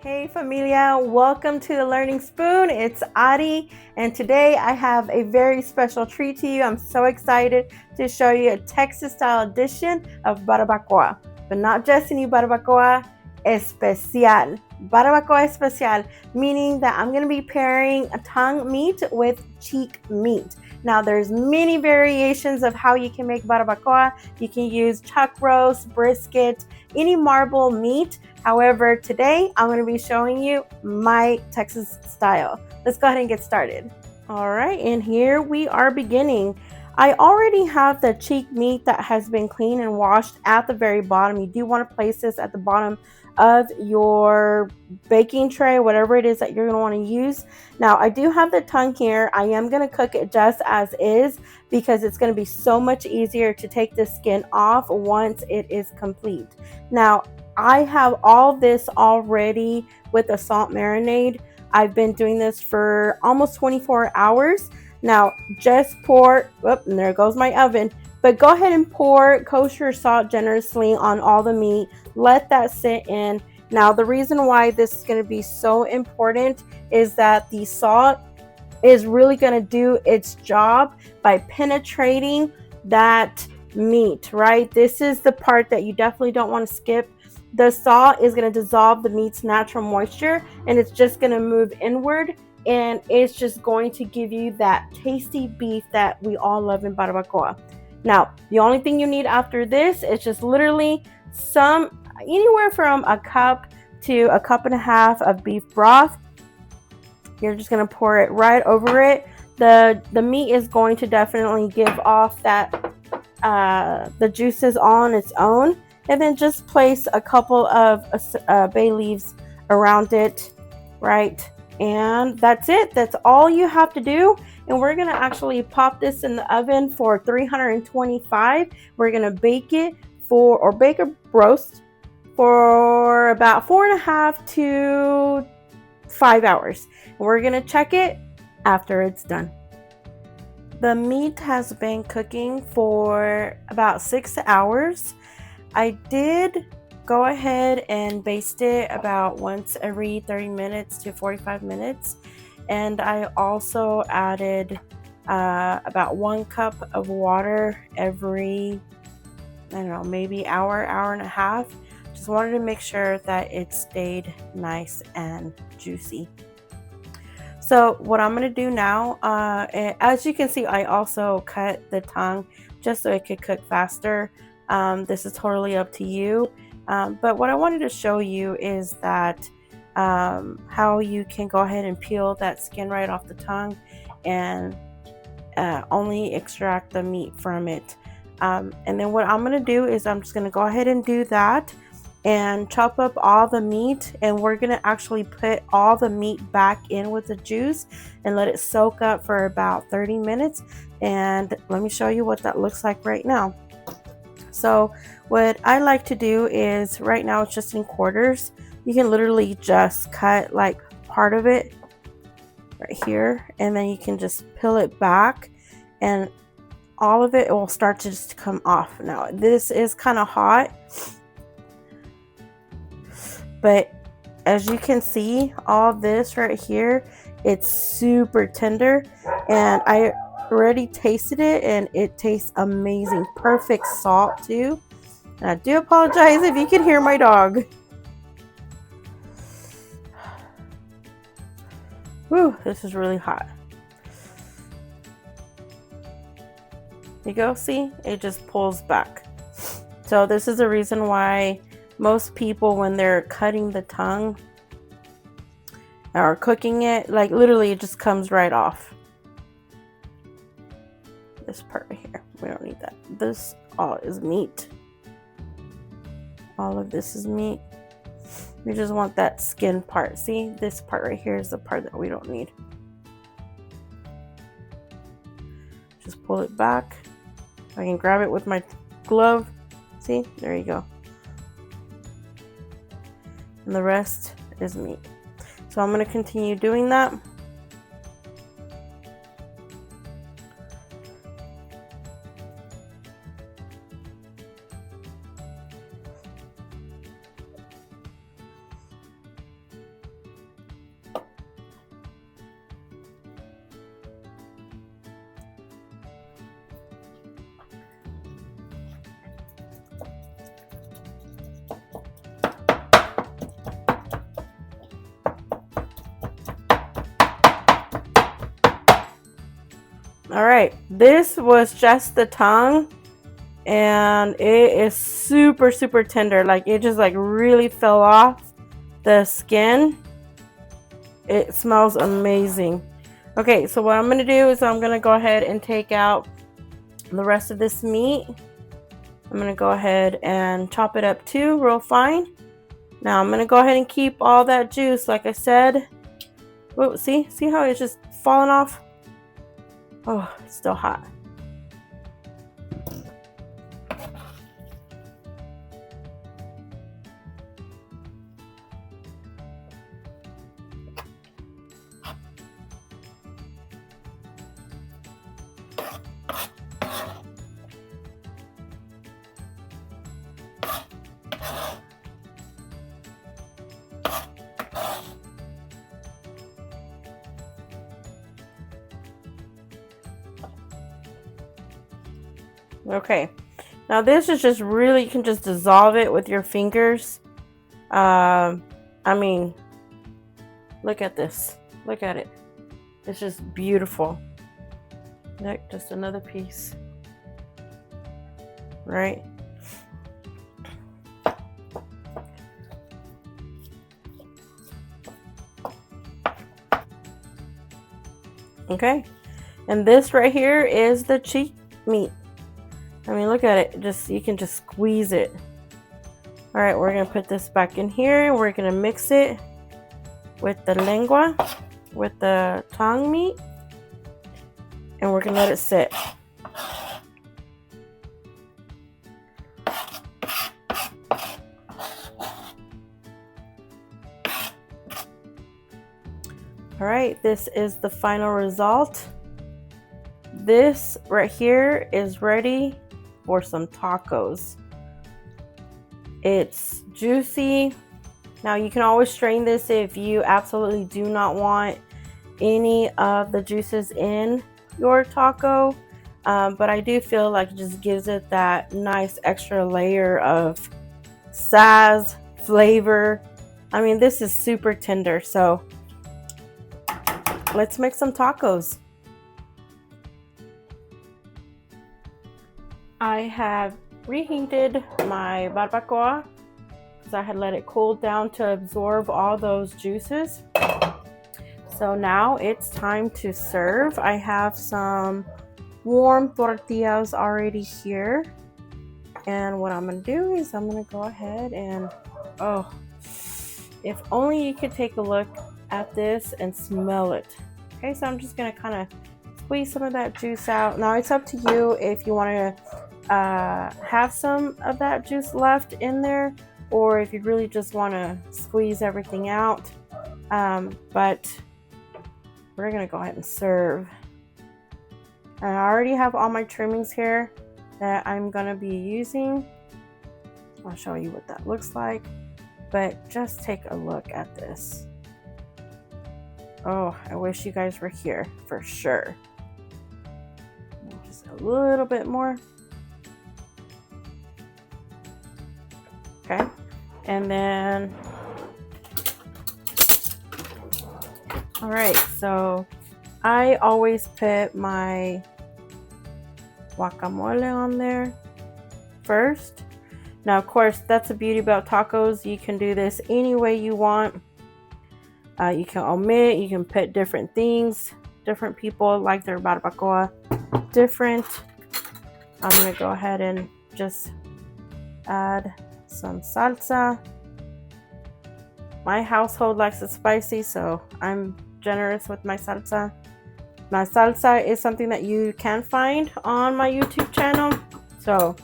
Hey familia, welcome to the Learning Spoon. It's Adi, and today I have a very special treat to you. I'm so excited to show you a Texas style edition of Barbacoa, but not just any Barbacoa, Especial. Barbacoa Especial, meaning that I'm going to be pairing a tongue meat with cheek meat. Now there's many variations of how you can make barbacoa. You can use chuck roast, brisket, any marble meat. However, today I'm going to be showing you my Texas style. Let's go ahead and get started. All right, and here we are beginning. I already have the cheek meat that has been cleaned and washed at the very bottom. You do want to place this at the bottom of your baking tray, whatever it is that you're going to want to use. Now, I do have the tongue here. I am going to cook it just as is because it's going to be so much easier to take the skin off once it is complete. Now, I have all this already with the salt marinade. I've been doing this for almost 24 hours. Now, just pour, and there goes my oven, but go ahead and pour kosher salt generously on all the meat. Let that sit in. Now, the reason why this is going to be so important is that the salt is really going to do its job by penetrating that meat, right? This is the part that you definitely don't want to skip. The salt is going to dissolve the meat's natural moisture, and it's just going to move inward, and it's just going to give you that tasty beef that we all love in barbacoa. Now, the only thing you need after this is just literally anywhere from a cup to a cup and a half of beef broth. You're just going to pour it right over it. The meat is going to definitely give off that the juices on its own. And then just place a couple of bay leaves around it, right? And that's it. That's all you have to do. And we're going to actually pop this in the oven for 325. We're going to bake it bake a roast for about 4.5 to 5 hours. We're going to check it after it's done. The meat has been cooking for about 6 hours. I did go ahead and baste it about once every 30 minutes to 45 minutes. And I also added about 1 cup of water every, maybe hour and a half. Just wanted to make sure that it stayed nice and juicy. So what I'm going to do now, as you can see, I also cut the tongue just so it could cook faster. This is totally up to you. But what I wanted to show you is that how you can go ahead and peel that skin right off the tongue and only extract the meat from it. And then what I'm going to do is I'm just going to go ahead and do that and chop up all the meat, and we're going to actually put all the meat back in with the juice and let it soak up for about 30 minutes. And let me show you what that looks like right now. So what I like to do is, right now it's just in quarters. You can literally just cut like part of it right here, and then you can just peel it back, and all of it will start to just come off. Now this is kind of hot, but as you can see, all this right here, it's super tender, and I already tasted it and it tastes amazing. Perfect salt too. And I do apologize if you can hear my dog. Whew, this is really hot. You go, see, it just pulls back. So this is the reason why most people, when they're cutting the tongue or cooking it, like literally it just comes right off. This part right here, we don't need that. This all is meat. All of this is meat. We just want that skin part. See, this part right here is the part that we don't need. Just pull it back. I can grab it with my glove. See, there you go. And the rest is meat. So I'm going to continue doing that. All right, this was just the tongue, and it is super, super tender. Like it just like really fell off the skin. It smells amazing. Okay, so what I'm gonna do is I'm gonna go ahead and take out the rest of this meat. I'm gonna go ahead and chop it up too, real fine. Now I'm gonna go ahead and keep all that juice, like I said. Whoa, see how it's just falling off? Oh, it's still hot. Okay, now this is just really, you can just dissolve it with your fingers. I mean, look at this. Look at it. It's just beautiful. Look, just another piece. Right? Okay, and this right here is the cheek meat. I mean, look at it. Just, you can just squeeze it. All right, we're gonna put this back in here and we're gonna mix it with the lengua, with the tongue meat, and we're gonna let it sit. All right, this is the final result. This right here is ready for some tacos. It's juicy. Now you can always strain this if you absolutely do not want any of the juices in your taco, but I do feel like it just gives it that nice extra layer of size, flavor. I mean, this is super tender, so let's make some tacos. I have reheated my barbacoa because I had let it cool down to absorb all those juices. So now it's time to serve. I have some warm tortillas already here. And what I'm gonna do is I'm gonna go ahead and, oh, if only you could take a look at this and smell it. Okay, so I'm just gonna kind of squeeze some of that juice out. Now it's up to you if you want to have some of that juice left in there, or if you really just want to squeeze everything out. But we're gonna go ahead and serve. And I already have all my trimmings here that I'm gonna be using. I'll show you what that looks like, but just take a look at this. Oh, I wish you guys were here for sure. Just a little bit more. Okay, and then, all right, so I always put my guacamole on there first. Now, of course, that's the beauty about tacos. You can do this any way you want. You can omit, you can put different things. Different people like their barbacoa different. I'm gonna go ahead and just add some salsa. My household likes it spicy, so I'm generous with my salsa. My salsa is something that you can find on my YouTube channel, so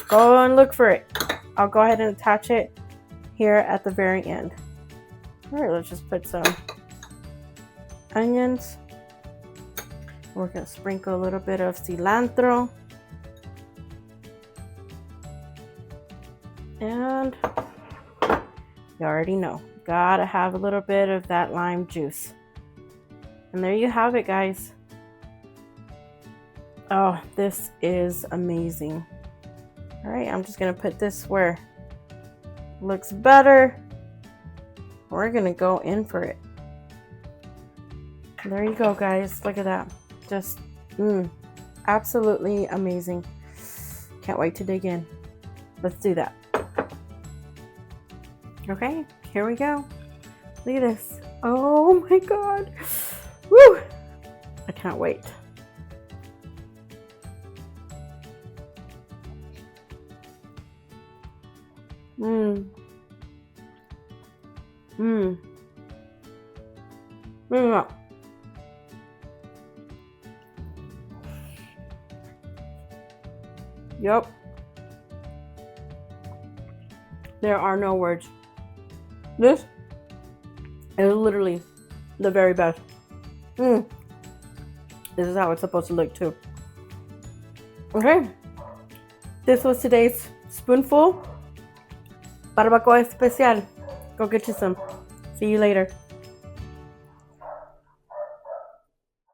go and look for it. I'll go ahead and attach it here at the very end. All right, let's just put some onions. We're gonna sprinkle a little bit of cilantro. And you already know, gotta have a little bit of that lime juice. And there you have it, guys. Oh, this is amazing. All right, I'm just gonna put this where it looks better. We're gonna go in for it. There you go, guys. Look at that. Just, absolutely amazing. Can't wait to dig in. Let's do that. Okay, here we go. Look at this. Oh my God. Woo! I can't wait. Mmm. Mmm. Mmm. Yep. There are no words. This is literally the very best. This is how it's supposed to look too. Okay. This was today's spoonful. Barbacoa Especial. Go get you some. See you later.